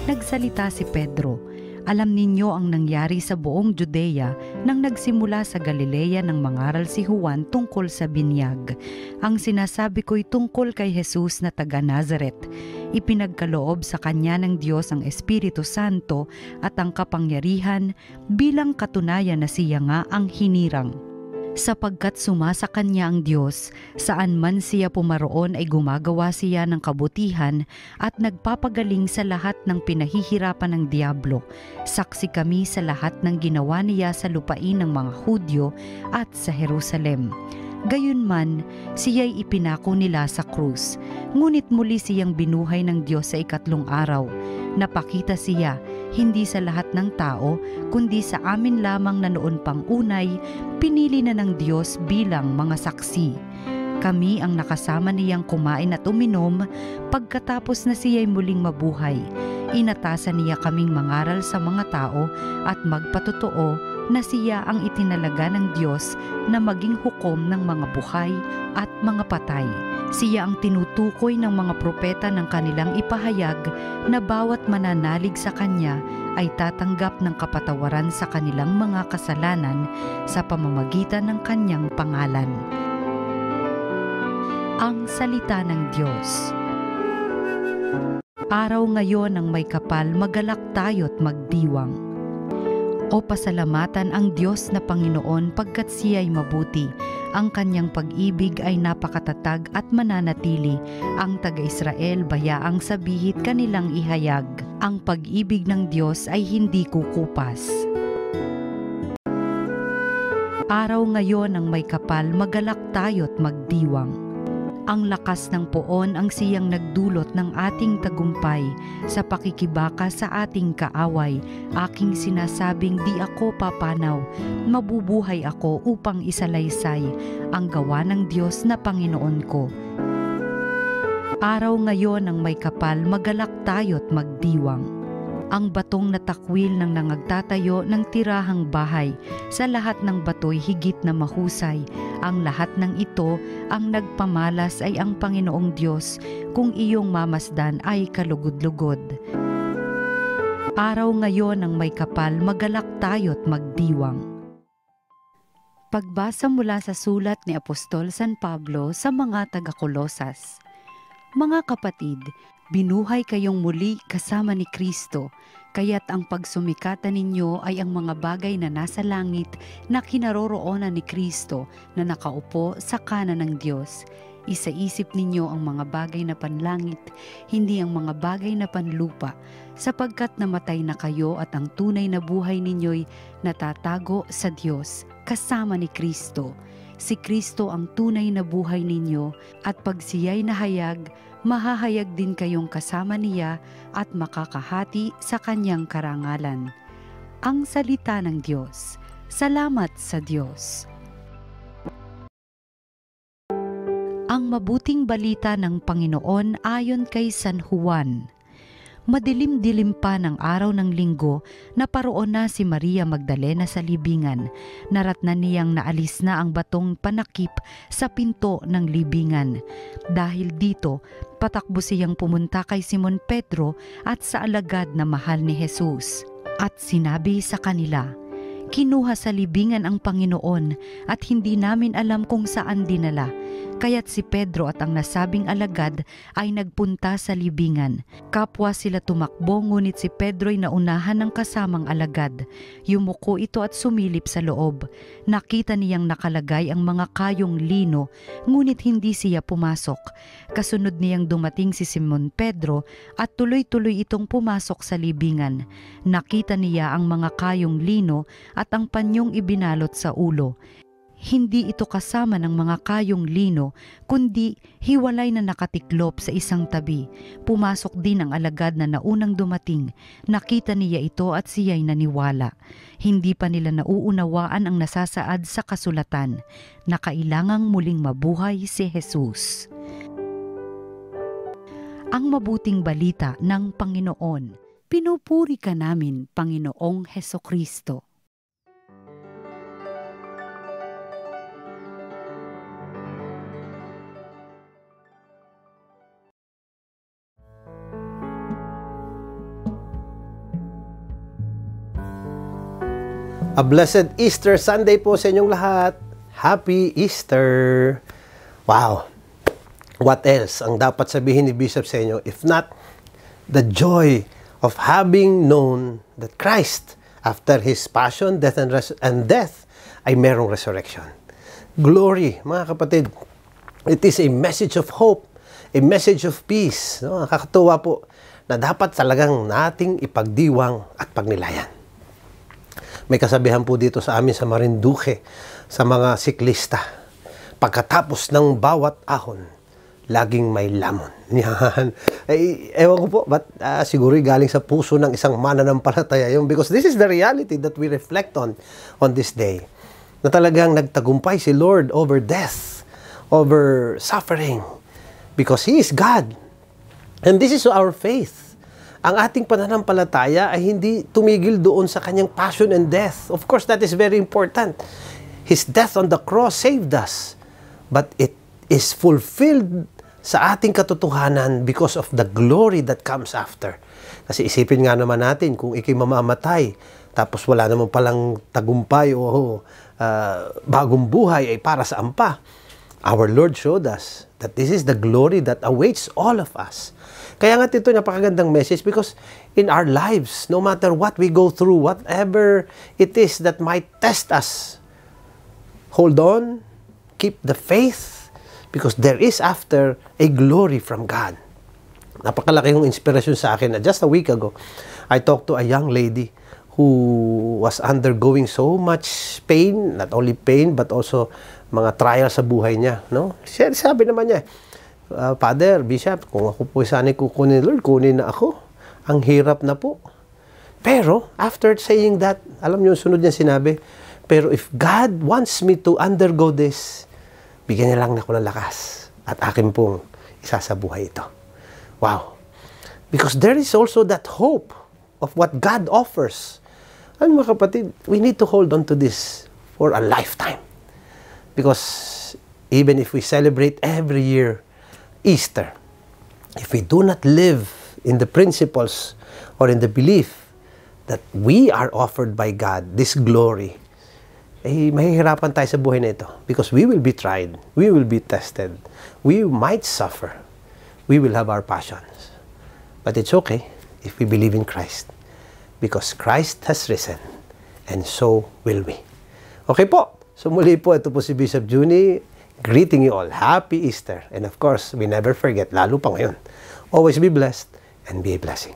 Nagsalita si Pedro, "Alam ninyo ang nangyari sa buong Judea nang nagsimula sa Galilea ng mangaral si Juan tungkol sa binyag. Ang sinasabi ko'y tungkol kay Jesus na taga Nazaret. Ipinagkaloob sa kanya ng Diyos ang Espiritu Santo at ang kapangyarihan bilang katunayan na siya nga ang hinirang. Sapagkat sumasa kanya ang Diyos, saan man siya pumaroon ay gumagawa siya ng kabutihan at nagpapagaling sa lahat ng pinahihirapan ng diablo. Saksi kami sa lahat ng ginawa niya sa lupain ng mga Hudyo at sa Jerusalem. Gayunman, siya'y ipinako nila sa krus, ngunit muli siyang binuhay ng Diyos sa ikatlong araw. Napakita siya, hindi sa lahat ng tao, kundi sa amin lamang na noon pang unay, pinili na ng Diyos bilang mga saksi. Kami ang nakasama niyang kumain at uminom pagkatapos na siya'y muling mabuhay. Inatasan niya kaming mangaral sa mga tao at magpatotoo na siya ang itinalaga ng Diyos na maging hukom ng mga buhay at mga patay. Siya ang tinutukoy ng mga propeta ng kanilang ipahayag na bawat mananalig sa kanya ay tatanggap ng kapatawaran sa kanilang mga kasalanan sa pamamagitan ng kanyang pangalan." Ang salita ng Diyos. Araw ngayon ng may kapal, magalak tayo't magdiwang. O pasalamatan ang Diyos na Panginoon pagkat siya'y mabuti. Ang kanyang pag-ibig ay napakatatag at mananatili. Ang taga-Israel bayaang sa bihit kanilang ihayag. Ang pag-ibig ng Diyos ay hindi kukupas. Araw ngayon ng may kapal, magalak tayo't magdiwang. Ang lakas ng poon ang siyang nagdulot ng ating tagumpay. Sa pakikibaka sa ating kaaway, aking sinasabing di ako papanaw. Mabubuhay ako upang isalaysay ang gawa ng Diyos na Panginoon ko. Araw ngayon ng may kapal, magalak tayo't magdiwang. Ang batong natakwil ng nangagtatayo ng tirahang bahay, sa lahat ng bato'y higit na mahusay. Ang lahat ng ito, ang nagpamalas ay ang Panginoong Diyos, kung iyong mamasdan ay kalugod-lugod. Araw ngayon ng may kapal, magalak tayo't magdiwang. Pagbasa mula sa sulat ni Apostol San Pablo sa mga taga-Kolosas. Mga kapatid, binuhay kayong muli kasama ni Kristo, kaya't ang pagsumikatan ninyo ay ang mga bagay na nasa langit na kinaroroonan ni Kristo na nakaupo sa kanan ng Diyos. Isaisip ninyo ang mga bagay na panlangit, hindi ang mga bagay na panlupa, sapagkat namatay na kayo at ang tunay na buhay ninyo'y natatago sa Diyos kasama ni Kristo. Si Kristo ang tunay na buhay ninyo at pag siya'y nahayag, mahahayag din kayong kasama niya at makakahati sa kanyang karangalan. Ang salita ng Diyos. Salamat sa Diyos. Ang mabuting balita ng Panginoon ayon kay San Juan. Madilim-dilim pa ng araw ng linggo, naparoon na si Maria Magdalena sa libingan. Naratnan niyang naalis na ang batong panakip sa pinto ng libingan. Dahil dito, patakbo siyang pumunta kay Simon Pedro at sa alagad na mahal ni Jesus. At sinabi sa kanila, "Kinuha sa libingan ang Panginoon at hindi namin alam kung saan dinala." Kaya't si Pedro at ang nasabing alagad ay nagpunta sa libingan. Kapwa sila tumakbo, ngunit si Pedro'y naunahan ng kasamang alagad. Yumuko ito at sumilip sa loob. Nakita niyang nakalagay ang mga kayong lino, ngunit hindi siya pumasok. Kasunod niyang dumating si Simon Pedro at tuloy-tuloy itong pumasok sa libingan. Nakita niya ang mga kayong lino at ang panyong ibinalot sa ulo. Hindi ito kasama ng mga kayong lino, kundi hiwalay na nakatiklop sa isang tabi. Pumasok din ang alagad na naunang dumating. Nakita niya ito at siya'y naniwala. Hindi pa nila nauunawaan ang nasasaad sa kasulatan na kailangang muling mabuhay si Jesus. Ang mabuting balita ng Panginoon. Pinupuri ka namin, Panginoong Hesukristo. A blessed Easter Sunday po sa inyong lahat. Happy Easter! Wow! What else ang dapat sabihin ni Bishop sa inyo if not the joy of having known that Christ, after His passion, death, and death, ay merong resurrection. Glory, mga kapatid. It is a message of hope, a message of peace. No? Nakakatuwa po na dapat talagang nating ipagdiwang at pagnilayan. May kasabihan po dito sa amin sa Marinduque, sa mga siklista. Pagkatapos ng bawat ahon, laging may lamon. Yan. Ay, ewan ko po, but siguro galing sa puso ng isang mananampalataya yun, because this is the reality that we reflect on this day. Na talagang nagtagumpay si Lord over death, over suffering, because He is God. And this is our faith. Ang ating pananampalataya ay hindi tumigil doon sa kanyang passion and death. Of course, that is very important. His death on the cross saved us. But it is fulfilled sa ating katotohanan because of the glory that comes after. Kasi isipin nga naman natin, kung ikay mamamatay, tapos wala naman palang tagumpay o bagong buhay ay para saan pa. Our Lord showed us that this is the glory that awaits all of us. Kaya nga ito napakagandang message because in our lives, no matter what we go through, whatever it is that might test us, hold on, keep the faith, because there is after a glory from God. Napakalaki yung inspirasyon sa akin. Just a week ago, I talked to a young lady who was undergoing so much pain, not only pain, but also mga trials sa buhay niya. No? Sabi naman niya, Father, Bishop, kung ako po sana'y kukunin, Lord, kunin na ako. Ang hirap na po. Pero, after saying that, alam niyo, sunod niya sinabi, pero if God wants me to undergo this, bigyan niya lang ako ng lakas at akin pong isasabuhay ito. Wow. Because there is also that hope of what God offers. Ano mga kapatid, we need to hold on to this for a lifetime. Because even if we celebrate every year Easter, if we do not live in the principles or in the belief that we are offered by God this glory, eh, mahihirapan tayo sa buhay na ito. Because we will be tried, we will be tested, we might suffer, we will have our passions. But it's okay if we believe in Christ. Because Christ has risen, and so will we. Okay po, so muli po, ito po si Bishop Juni, greeting you all. Happy Easter. And of course, we never forget, lalo pa ngayon, always be blessed and be a blessing.